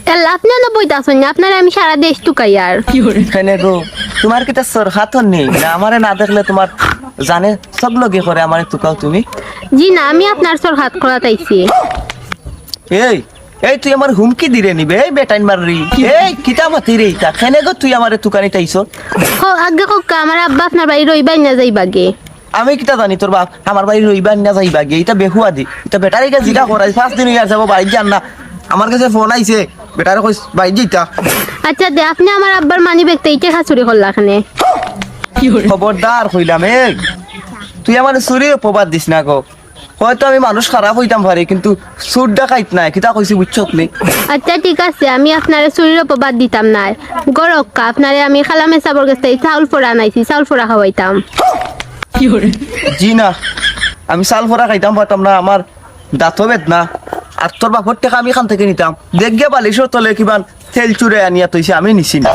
তাহলে আপনিও না বইতাছেন না, আপনারা আমি সারা দেশ টুকাই আর কেনে গো তোমার কি তার সরহাতন নেই না? আমারে না দেখলে তোমার জানে সব লগে করে আমারে তুকাও তুমি। জি না, আমি আপনার সর হাত খোলা তাইছি। এই এই তুই আমার হুমকি দিরে নিবে এই বেটাইন মাররি এই কিতা মাতি রে ইতা কেনে গো তুই আমারে তুকানি তাইছ? আগে কোকা আমার আব্বা আপনার বাড়ি রইবাই না যাইবাগে। আমি কিতা জানি তোর বাপ আমার বাড়ি রইবার না যাইবা গে এটা বেহুয়া দি এটা বেটারি কে জিগা করাই 5 দিন হইয়া যাব বাড়ি যান না। আমার কাছে ফোন আইছে বেটারে কইস বাড়ি যাইতা। আচ্ছা দে, আপনি আমার আব্বার মানি ব্যাগটা এইটা খাচুরি করলা এখানে। খবরদার কইলাম এই তুই আমার চুরি অপবাদ দিস না গো। হয়তো আমি মানুষ খারাপ হইতাম পারি কিন্তু চুর ডাকাইত নাই কিতা কইছি বুঝছ তুমি? আচ্ছা ঠিক আছে, আমি আপনারে চুরির অপবাদ দিতাম না। গরক্কা আপনারে আমি খালামে চাবর কাছ থেকে চাউল ফোড়া আনাইছি, চাউল ফোড়া খাওয়াইতাম। জি না, আমি চাল ফোড়া খাইতাম পারতাম না, আমার দাঁতও বেদনা। আর তোর বাপর টাকা আমি খান থেকে নিতাম দেখগে বালিশর তলে কিবা তেল চুরে আনিয়া তৈছে আমি নিছি না।